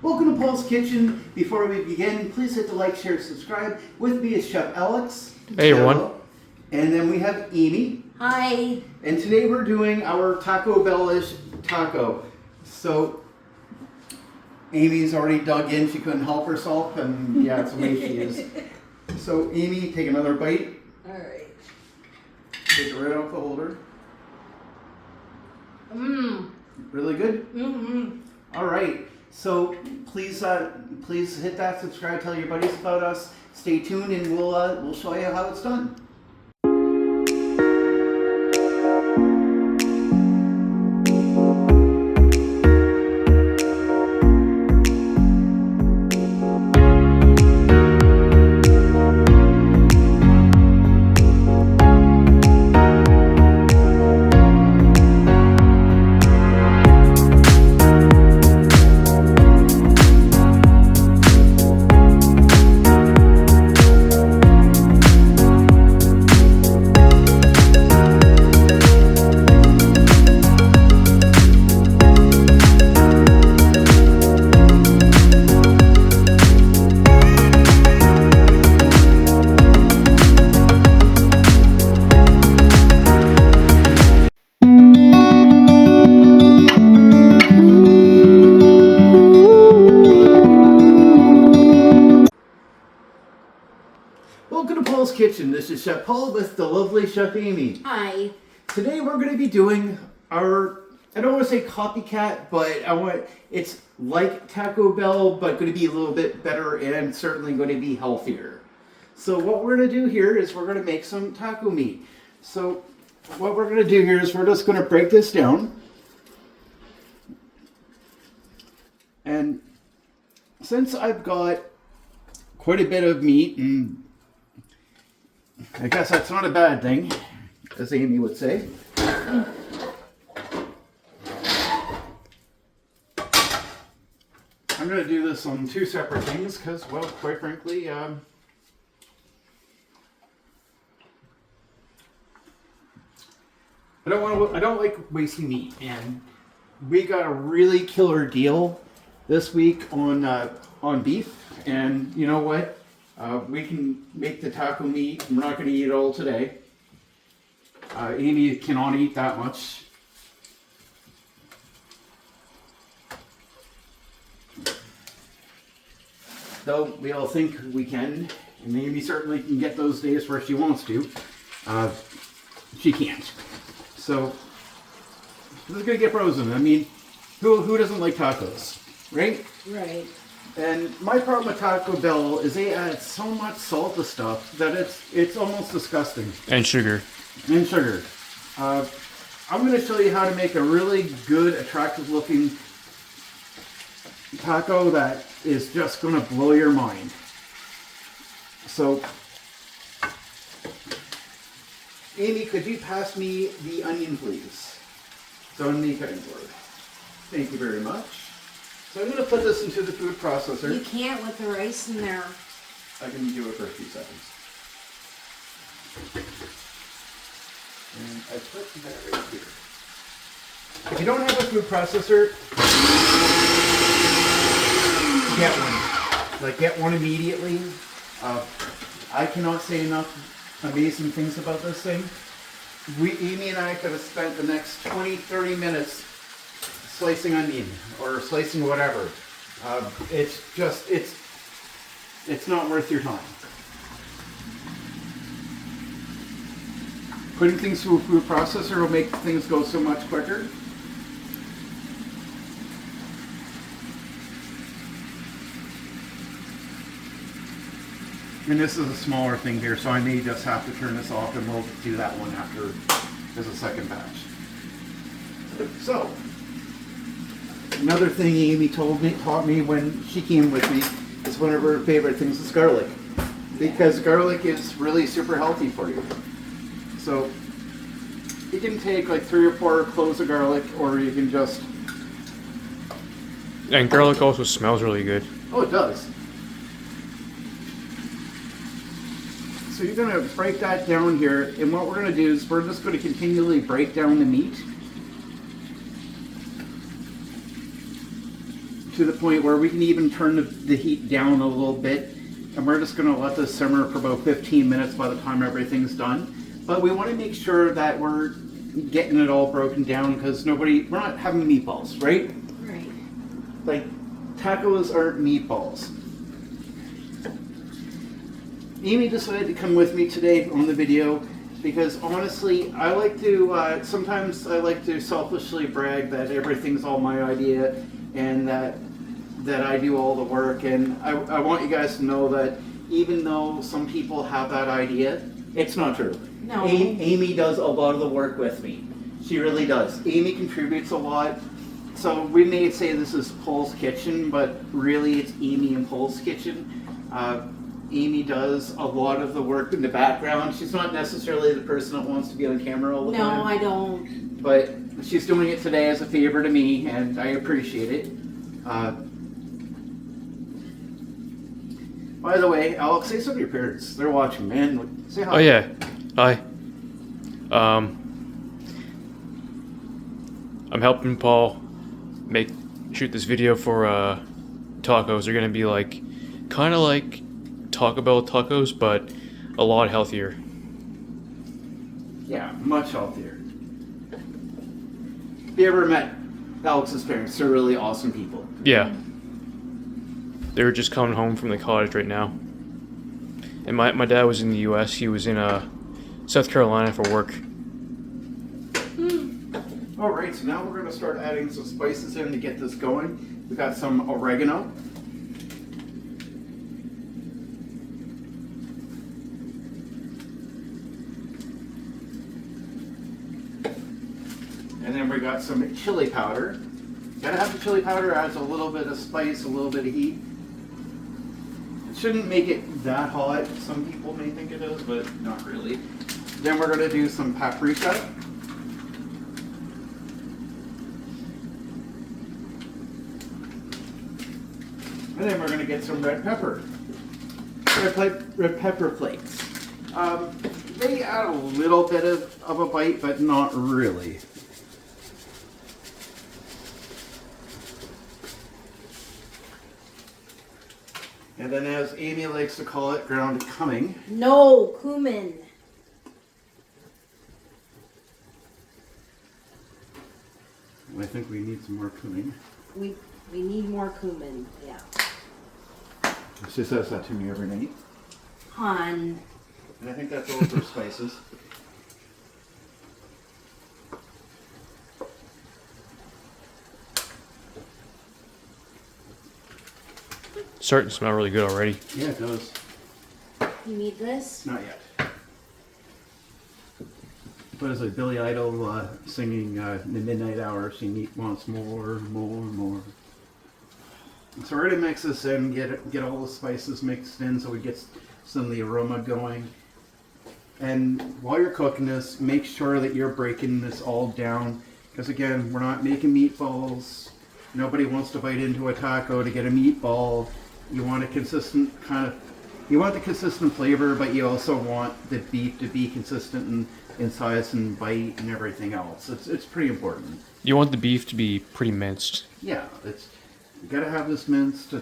Welcome to Poul's Kitchen. Before we begin, please hit the like, share, subscribe. With me is Chef Alex. Hey everyone. And then we have Amy. Hi. And today we're doing our Taco Bell-ish taco. So Amy's already dug in. She couldn't help herself, and yeah, it's the way she is. So Amy, take another bite. All right. Take it right off the holder. Mmm. Really good? Mm-hmm. All right. So please hit that subscribe, tell your buddies about us. Stay tuned, and we'll show you how it's done. Welcome to Poul's Kitchen. This is Chef Poul with the lovely Chef Amy. Hi. Today we're going to be doing our, I don't want to say copycat, but it's like Taco Bell, but going to be a little bit better and certainly going to be healthier. So what we're going to do here is we're going to make some taco meat. So what we're going to do here is we're just going to break this down. And since I've got quite a bit of meat, and I guess that's not a bad thing, as Amy would say. I'm going to do this on two separate things because, well, quite frankly, I don't like wasting meat, and we got a really killer deal this week on beef, and you know what? We can make the taco meat. We're not going to eat it all today. Amy cannot eat that much. Though we all think we can, and Amy certainly can get those days where she wants to. She can't. So this is going to get frozen. I mean, who doesn't like tacos, right? Right. And my problem with Taco Bell is they add so much salt to stuff that it's almost disgusting. And sugar. And sugar. I'm going to show you how to make a really good, attractive looking taco that is just going to blow your mind. So, Amy, could you pass me the onion, please? It's on the cutting board. Thank you very much. So I'm going to put this into the food processor. You can't with the rice in there. I can do it for a few seconds. And I put that right here. If you don't have a food processor, get one. Like, get one immediately. I cannot say enough amazing things about this thing. Amy and I could have spent the next 20, 30 minutes slicing onion or slicing whatever. It's not worth your time. Putting things through a food processor will make things go so much quicker. And this is a smaller thing here, so I may just have to turn this off, and we'll do that one after there's a second batch. So, another thing Amy taught me when she came with me is one of her favorite things is garlic. Because garlic is really super healthy for you. So you can take like 3 or 4 cloves of garlic, or you can just... And garlic also smells really good. Oh, it does. So you're going to break that down here, and what we're going to do is we're just going to continually break down the meat. to the point where we can even turn the heat down a little bit. And we're just gonna let this simmer for about 15 minutes by the time everything's done. But we wanna make sure that we're getting it all broken down because we're not having meatballs, right? Right. Like, tacos aren't meatballs. Amy decided to come with me today on the video because honestly, I like to, sometimes I like to selfishly brag that everything's all my idea and that I do all the work. And I want you guys to know that even though some people have that idea, it's not true. No. Amy does a lot of the work with me. She really does. Amy contributes a lot. So we may say this is Poul's kitchen, but really it's Amy and Poul's kitchen. Amy does a lot of the work in the background. She's not necessarily the person that wants to be on camera all the time. No, I don't. But she's doing it today as a favor to me, and I appreciate it. By the way, Alex, say something to your parents. They're watching, man. Say hi. Oh yeah. Hi. I'm helping Paul shoot this video for tacos. They're gonna be like kind of like Taco Bell tacos, but a lot healthier. Yeah, much healthier. Have you ever met Alex's parents? They're really awesome people. Yeah. They're just coming home from the cottage right now. And my dad was in the U.S. He was in South Carolina for work. All right, so now we're going to start adding some spices in to get this going. We got some oregano. And then we got some chili powder. Gotta have the chili powder, adds a little bit of spice, a little bit of heat. It shouldn't make it that hot. Some people may think it does, but not really. Then we're gonna do some paprika. And then we're gonna get some red pepper. Red pepper flakes. They add a little bit of a bite, but not really. And then, as Amy likes to call it, ground cumin. No, cumin. I think we need some more cumin. We need more cumin. Yeah. She says that to me every night. Hun. And I think that's all for spices. Starting to smell really good already. Yeah, it does. You need this? Not yet. What is it? Billy Idol singing in the midnight hour. She wants more, more, more. So we're gonna mix this in, get all the spices mixed in, so we get some of the aroma going. And while you're cooking this, make sure that you're breaking this all down, because again, we're not making meatballs. Nobody wants to bite into a taco to get a meatball. You want a consistent you want the consistent flavor, but you also want the beef to be consistent in size and bite and everything else. It's pretty important. You want the beef to be pretty minced. Yeah, you gotta have this minced.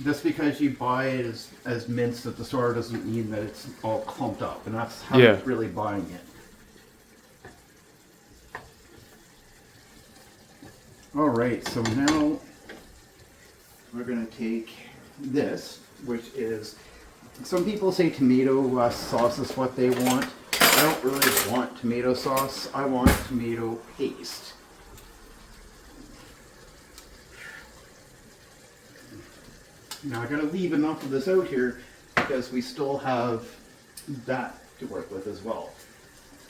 Just because you buy it as minced at the store doesn't mean that it's all clumped up, and that's how you're really buying it. All right, so now we're gonna take this, which is, some people say tomato sauce is what they want. I don't really want tomato sauce. I want tomato paste. Now I gotta leave enough of this out here because we still have that to work with as well.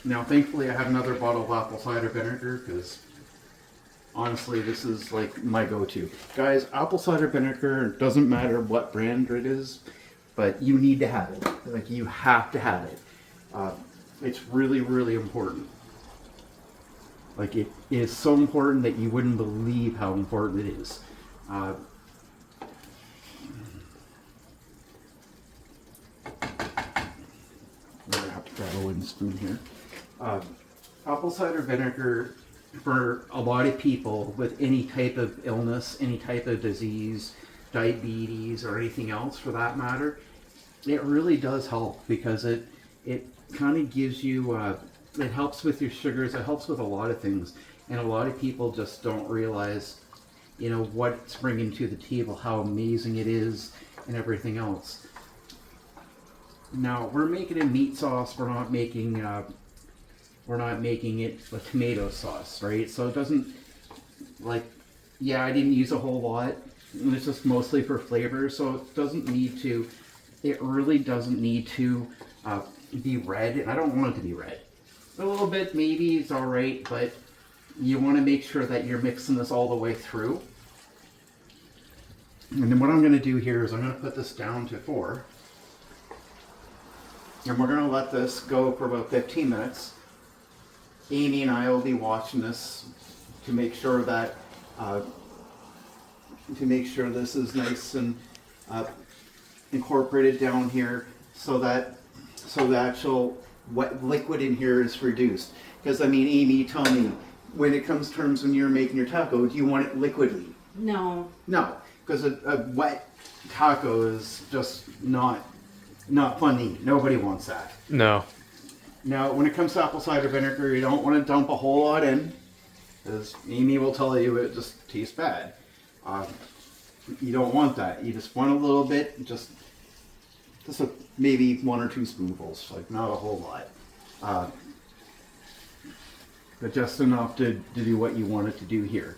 Now thankfully I have another bottle of apple cider vinegar because honestly this is like my go-to. Guys, apple cider vinegar, doesn't matter what brand it is, but you need to have it. Like, you have to have it. It's really, really important. Like, it is so important that you wouldn't believe how important it is. I'm gonna have to grab a wooden spoon here. Apple cider vinegar for a lot of people with any type of illness, any type of disease, diabetes, or anything else for that matter, it really does help because it kind of gives you, it helps with your sugars, it helps with a lot of things. And a lot of people just don't realize, you know, what it's bringing to the table, how amazing it is, and everything else. Now, we're making a meat sauce, we're not making it a tomato sauce, right? So it doesn't, like, yeah, I didn't use a whole lot. It's just mostly for flavor, so it doesn't need to, it really doesn't need to be red, and I don't want it to be red. A little bit, maybe, it's alright, but you want to make sure that you're mixing this all the way through. And then what I'm going to do here is I'm going to put this down to 4. And we're going to let this go for about 15 minutes. Amy and I will be watching this to make sure that this is nice and incorporated down here, so the actual wet liquid in here is reduced. Because I mean, Amy, tell me, when it comes terms when you're making your taco, do you want it liquidy? No. No, because a wet taco is just not fun to eat. Nobody wants that. No. Now, when it comes to apple cider vinegar, you don't want to dump a whole lot in, because Amy will tell you it just tastes bad. You don't want that. You just want a little bit, just maybe 1 or 2 spoonfuls, like not a whole lot. But just enough to do what you want it to do here.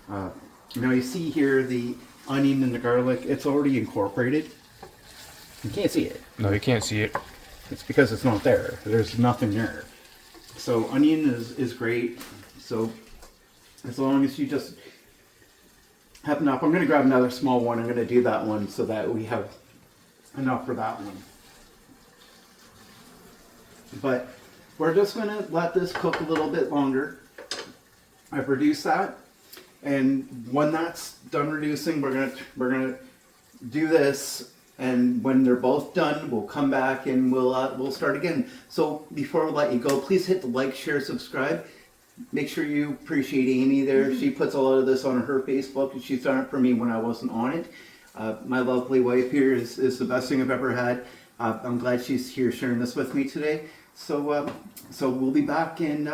Now you see here the onion and the garlic, it's already incorporated. You can't see it. No, you can't see it. It's because it's not there. There's nothing there. So onion is great. So as long as you just have enough. I'm going to grab another small one. I'm going to do that one so that we have enough for that one. But we're just going to let this cook a little bit longer. I've reduced that. And when that's done reducing, we're going to do this. And when they're both done, we'll come back and we'll start again. So before we let you go, please hit the like, share, subscribe. Make sure you appreciate Amy there. She puts a lot of this on her Facebook, and she's done it for me when I wasn't on it. My lovely wife here is the best thing I've ever had. I'm glad she's here sharing this with me today. So we'll be back in.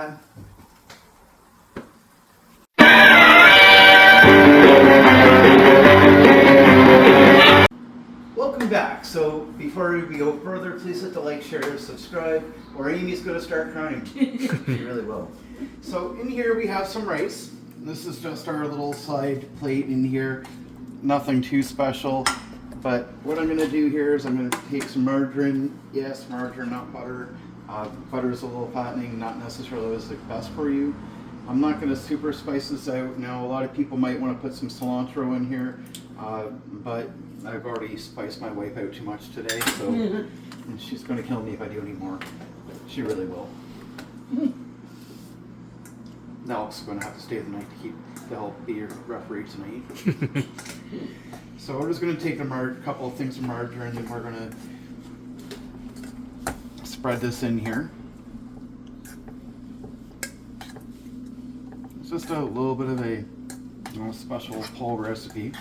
Welcome back. So before we go further, please hit the like, share, subscribe, or Amy's going to start crying. She really will. So in here we have some rice. This is just our little side plate in here. Nothing too special. But what I'm going to do here is I'm going to take some margarine. Yes, margarine, not butter. Butter is a little fattening, not necessarily always the best for you. I'm not going to super spice this out. Now, a lot of people might want to put some cilantro in here, but I've already spiced my wife out too much today, so and she's going to kill me if I do any more. She really will. Now Alex is going to have to stay the night to help be your referee tonight. So we're just going to take a couple of things of margarine, and we're going to spread this in here. It's just a little bit of a special Poul recipe.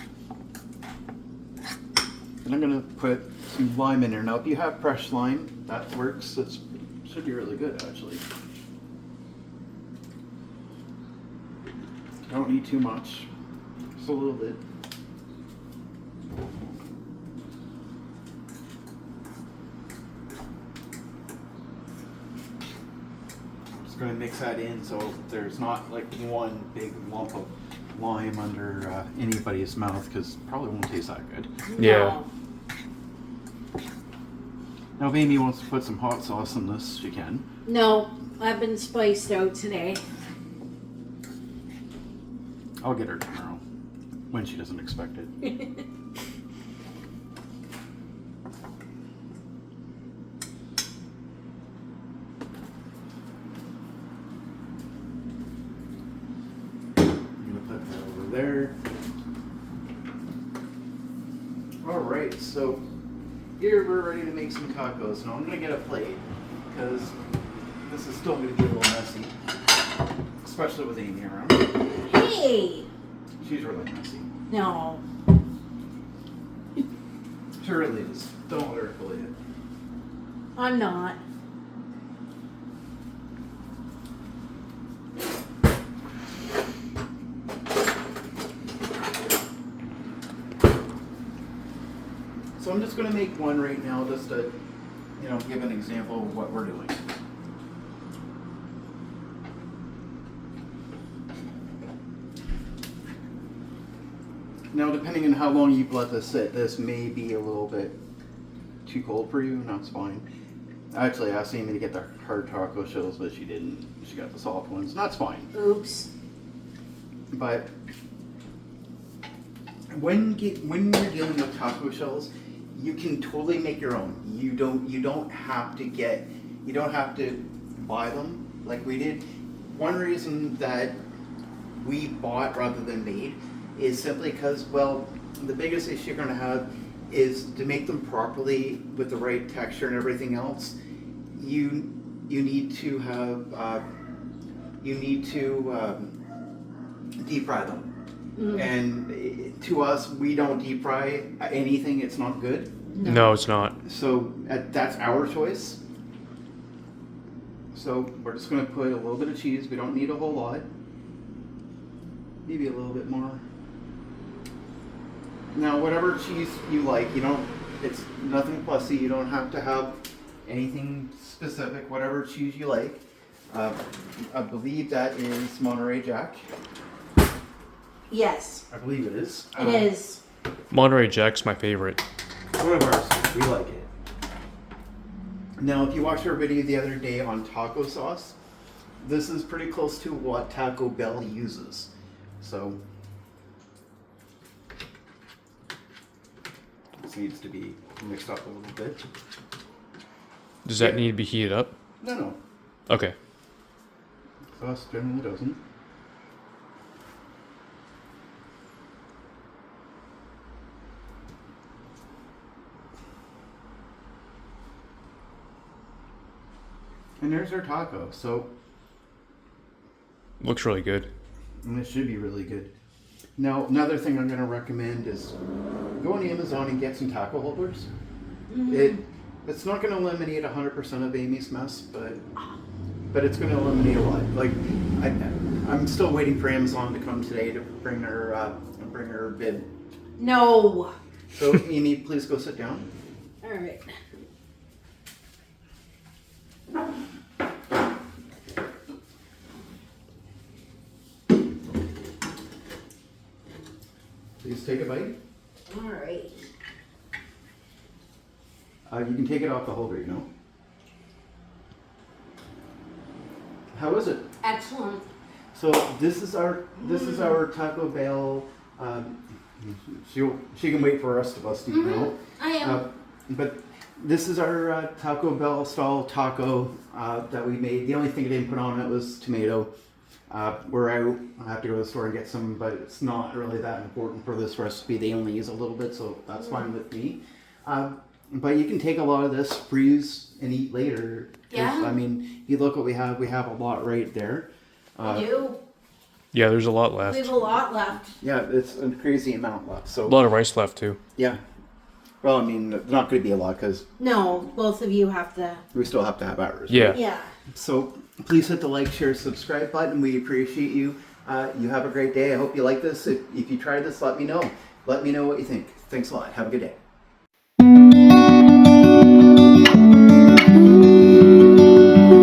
And I'm going to put some lime in there. Now, if you have fresh lime, that works. It should be really good, actually. Don't need too much. Just a little bit. Just going to mix that in so there's not like one big lump of lime under anybody's mouth, because it probably won't taste that good. Yeah. Now, if Amy wants to put some hot sauce in this, she can. No, I've been spiced out today. I'll get her tomorrow when she doesn't expect it. I'm gonna put that over there. All right, so here we're ready to make some tacos. Now I'm gonna get a plate because this is still gonna get a little messy. especially with Amy around. Hey! She's really messy. No. She really is. Don't let her bully it. I'm not. So I'm just going to make one right now just to, give an example of what we're doing. Now, depending on how long you've let this sit, this may be a little bit too cold for you, and that's fine. I actually asked Amy to get the hard taco shells, but she didn't. She got the soft ones, and that's fine. Oops. But when you're dealing with taco shells, you can totally make your own. You don't have to buy them like we did. One reason that we bought rather than made is simply because, well, the biggest issue you're going to have is to make them properly with the right texture and everything else. You need to have deep fry them. Mm. And to us, we don't deep fry anything. It's not good. No, it's not. So that's our choice. So we're just going to put a little bit of cheese. We don't need a whole lot. Maybe a little bit more. Now, whatever cheese you like, it's nothing fussy. You don't have to have anything specific. Whatever cheese you like. I believe that is Monterey Jack. Yes, I believe it is. it is. Monterey Jack's my favorite. One of ours. We like it. Now, if you watched our video the other day on taco sauce, this is pretty close to what Taco Bell uses. So, this needs to be mixed up a little bit. Does that need to be heated up? No. Okay. Sauce generally doesn't. And there's our taco. So, Looks really good. and this should be really good. Now, another thing I'm going to recommend is go on Amazon and get some taco holders. It's not going to eliminate 100% of Amy's mess, but it's going to eliminate a lot. Like, I'm still waiting for Amazon to come today to bring her bid. No. So, Amy, please go sit down. All right. Please take a bite. All right. You can take it off the holder, How is it? Excellent. So this is our Taco Bell. She can wait for the rest of us to eat. I am. But this is our Taco Bell style taco that we made. The only thing I didn't put on it was tomato. We're out. I have to go to the store and get some, but it's not really that important for this recipe. They only use a little bit, so that's fine with me. But you can take a lot of this, freeze, and eat later. Yeah. I mean, you look what we have. We have a lot right there. We do. Yeah, there's a lot We left. have a lot left. Yeah, it's a crazy amount left. A So lot of rice left too. yeah. Well, I mean, not going to be a lot because No, both of you have to. we still have to have ours. Yeah. Yeah. So please hit the like, share, subscribe button. We appreciate you. You have a great day. I hope you like this. If you try this, let me know. Let me know what you think. Thanks a lot. Have a good day.